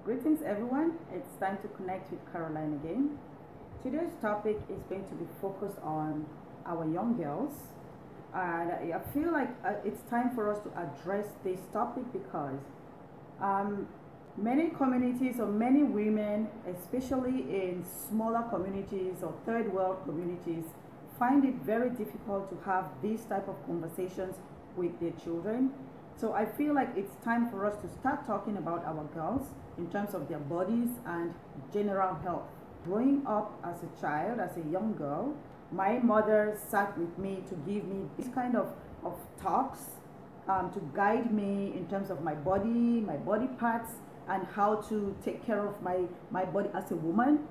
Greetings everyone, it's time to connect with Caroline again. Today's topic is going to be focused on our young girls, and I feel like it's time for us to address this topic because um, many communities or many women, especially in smaller communities or third world communities, find it very difficult to have these type of conversations with their children. So I feel like it's time for us to start talking about our girls in terms of their bodies and general health. Growing up as a child, as a young girl, my mother sat with me to give me this kind of talks to guide me in terms of my body parts, and how to take care of my body as a woman.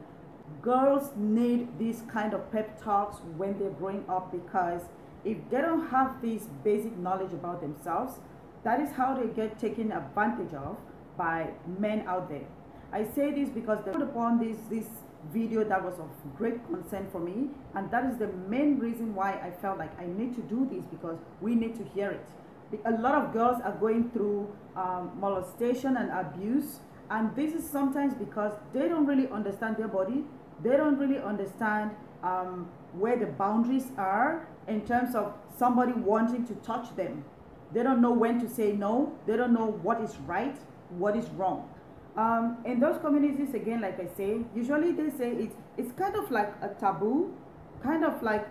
Girls need these kind of pep talks when they're growing up, because if they don't have this basic knowledge about themselves, that is how they get taken advantage of by men out there. I say this because they put upon this video that was of great concern for me, and that is the main reason why I felt like I need to do this, because we need to hear it. A lot of girls are going through molestation and abuse, and this is sometimes because they don't really understand their body. They don't really understand where the boundaries are in terms of somebody wanting to touch them. They don't know when to say no. They don't know what is right, what is wrong. In those communities, again, like I say, usually they say it's kind of like a taboo, kind of like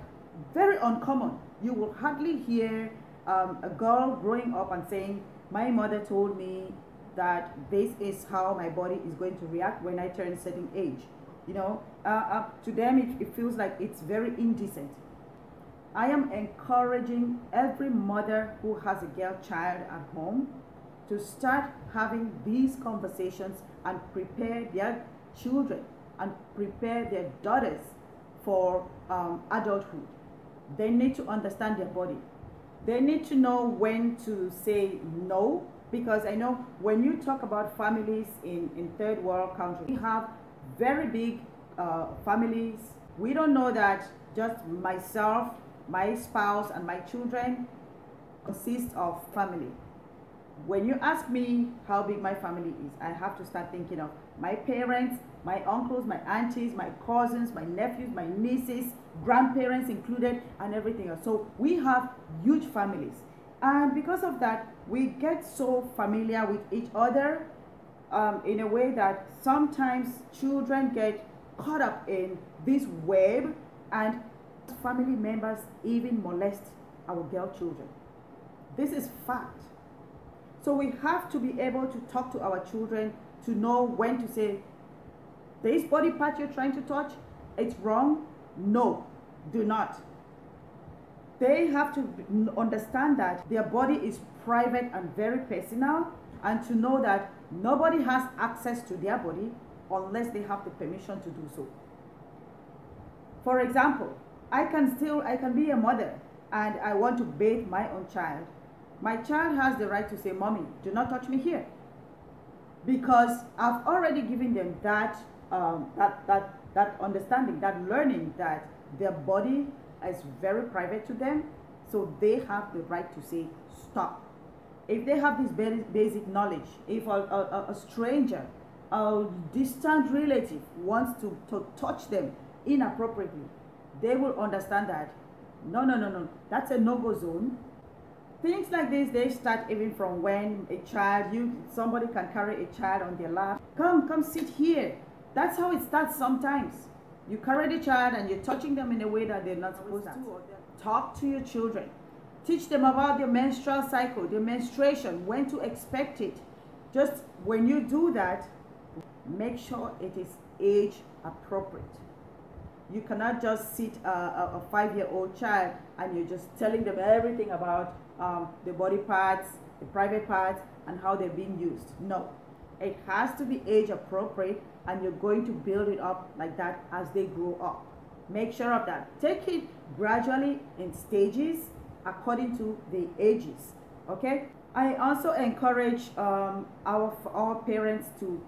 very uncommon. You will hardly hear a girl growing up and saying, my mother told me that this is how my body is going to react when I turn a certain age. You know, to them it feels like it's very indecent. I am encouraging every mother who has a girl child at home to start having these conversations and prepare their children and prepare their daughters for adulthood. They need to understand their body. They need to know when to say no, because I know when you talk about families in third world countries, we have very big families. We don't know that just myself, my spouse, and my children consist of family. When you ask me how big my family is, I have to start thinking of my parents, my uncles, my aunties, my cousins, my nephews, my nieces, grandparents included, and everything else. So we have huge families, and because of that, we get so familiar with each other in a way that sometimes children get caught up in this web, and family members even molest our girl children. This is fact. So we have to be able to talk to our children to know when to say, this body part you're trying to touch, it's wrong. No, do not. They have to understand that their body is private and very personal, and to know that nobody has access to their body unless they have the permission to do so. For example, I can be a mother and I want to bathe my own child. My child has the right to say, mommy, do not touch me here, because I've already given them that understanding, that learning that their body is very private to them, so they have the right to say stop. If they have this very basic knowledge, if a stranger, a distant relative wants to touch them inappropriately, they will understand that no, that's a no-go zone. Things like this, they start even from when a child, somebody can carry a child on their lap. Come sit here. That's how it starts sometimes. You carry the child and you're touching them in a way that they're not supposed to. Talk to your children. Teach them about their menstrual cycle, their menstruation, when to expect it. Just when you do that, make sure it is age appropriate. You cannot just sit a 5-year-old child and you're just telling them everything about the body parts, the private parts, and how they're being used. No, it has to be age appropriate, and you're going to build it up like that as they grow up. Make sure of that. Take it gradually in stages according to the ages. Okay. I also encourage our parents to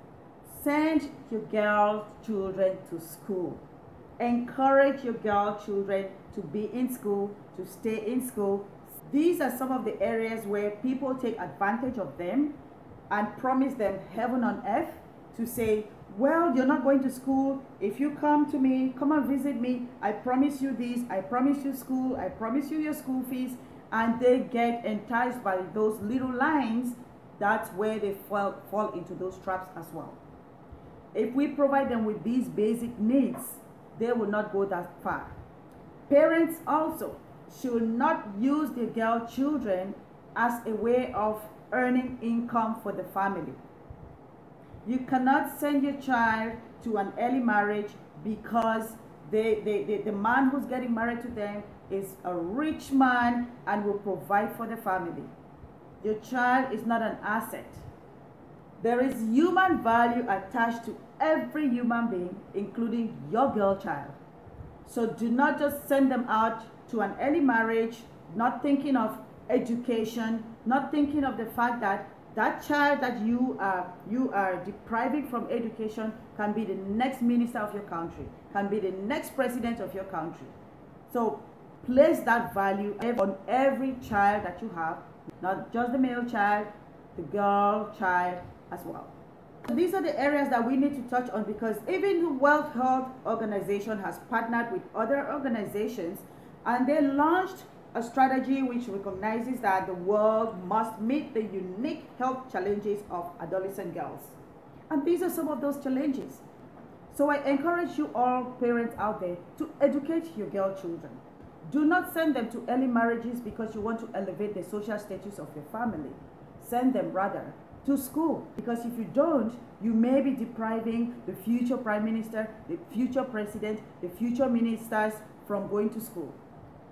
send your girl children to school. Encourage your girl children to be in school, to stay in school. These are some of the areas where people take advantage of them and promise them heaven on earth to say, well, you're not going to school. If you come to me, come and visit me, I promise you this, I promise you school, I promise you your school fees. And they get enticed by those little lines. That's where they fall into those traps as well. If we provide them with these basic needs, they will not go that far. Parents also should not use their girl children as a way of earning income for the family. You cannot send your child to an early marriage because the man who's getting married to them is a rich man and will provide for the family. Your child is not an asset. There is human value attached to every human being, including your girl child. So do not just send them out to an early marriage, not thinking of education, not thinking of the fact that that child that you are depriving from education can be the next minister of your country, can be the next president of your country. So place that value on every child that you have, not just the male child, the girl child as well. So these are the areas that we need to touch on, because even the World Health Organization has partnered with other organizations, and they launched a strategy which recognizes that the world must meet the unique health challenges of adolescent girls. And these are some of those challenges. So I encourage you all parents out there to educate your girl children. Do not send them to early marriages because you want to elevate the social status of your family. Send them rather to school, because if you don't, you may be depriving the future prime minister, the future president, the future ministers from going to school.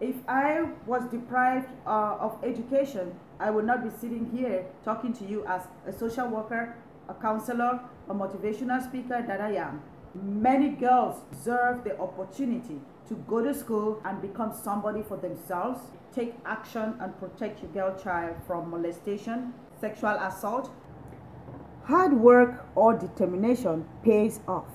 If I was deprived of education, I would not be sitting here talking to you as a social worker, a counselor, a motivational speaker that I am. Many girls deserve the opportunity to go to school and become somebody for themselves. Take action and protect your girl child from molestation, sexual assault. Hard work or determination pays off.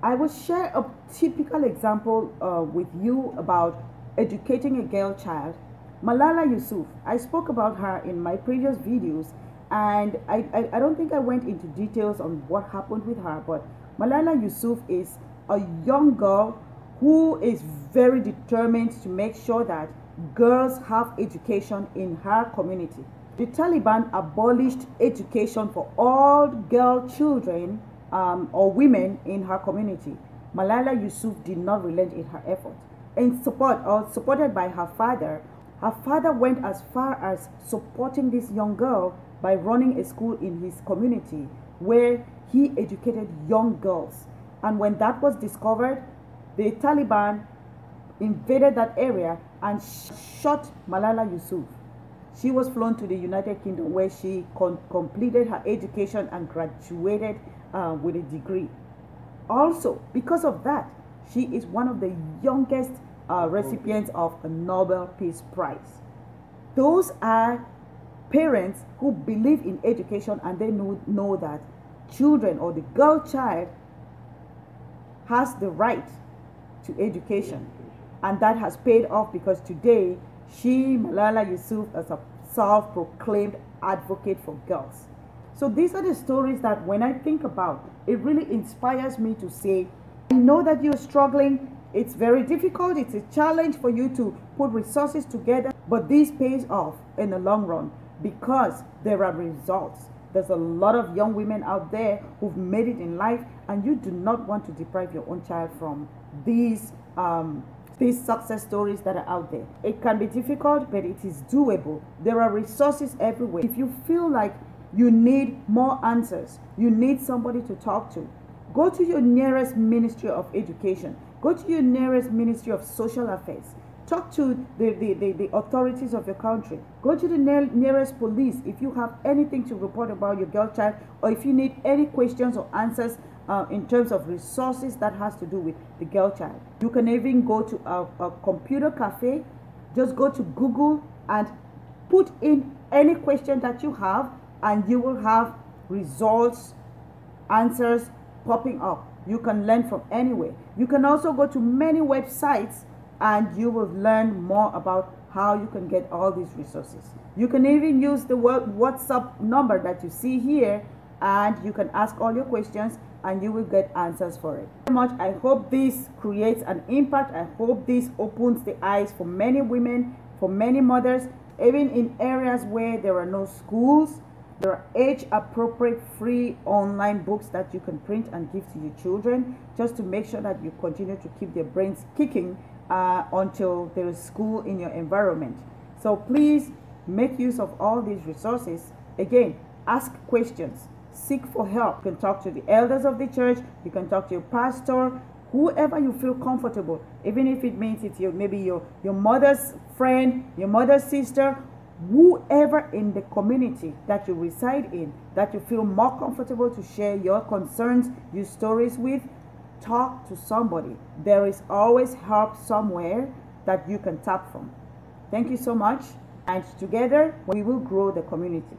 I will share a typical example with you about educating a girl child. Malala Yousafzai, I spoke about her in my previous videos, and I don't think I went into details on what happened with her, but Malala Yousafzai is a young girl who is very determined to make sure that girls have education in her community. The Taliban abolished education for all girl children or women in her community. Malala Yousafzai did not relent in her effort. In supported by her father went as far as supporting this young girl by running a school in his community where he educated young girls. And when that was discovered, the Taliban invaded that area and shot Malala Yousafzai. She was flown to the United Kingdom, where she completed her education and graduated with a degree. Also, because of that, she is one of the youngest recipients of a Nobel Peace Prize. Those are parents who believe in education, and they know that children, or the girl child, has the right to education. And that has paid off, because today she, Malala Yousafzai, is a self-proclaimed advocate for girls. So these are the stories that when I think about, it really inspires me to say, I know that you're struggling. It's very difficult. It's a challenge for you to put resources together, but this pays off in the long run because there are results. There's a lot of young women out there who've made it in life, and you do not want to deprive your own child from these success stories that are out there. It can be difficult, but it is doable. There are resources everywhere. If you feel like you need more answers, you need somebody to talk to, go to your nearest Ministry of Education. Go to your nearest Ministry of Social Affairs. Talk to the authorities of your country. Go to the nearest police if you have anything to report about your girl child, or if you need any questions or answers in terms of resources that has to do with the girl child. You can even go to a computer cafe. Just go to Google and put in any question that you have, and you will have results, answers popping up. You can learn from anywhere. You can also go to many websites, and you will learn more about how you can get all these resources. You can even use the WhatsApp number that you see here and you can ask all your questions and you will get answers for it. Very much. I hope this creates an impact. I hope this opens the eyes for many women, for many mothers, even in areas where there are no schools. There are age-appropriate free online books that you can print and give to your children, just to make sure that you continue to keep their brains kicking until there is school in your environment. So please make use of all these resources. Again, ask questions, seek for help. You can talk to the elders of the church, you can talk to your pastor, whoever you feel comfortable, even if it means it's maybe your mother's friend, your mother's sister, whoever in the community that you reside in, that you feel more comfortable to share your concerns, your stories with. Talk to somebody. There is always help somewhere that you can tap from. Thank you so much, and together we will grow the community.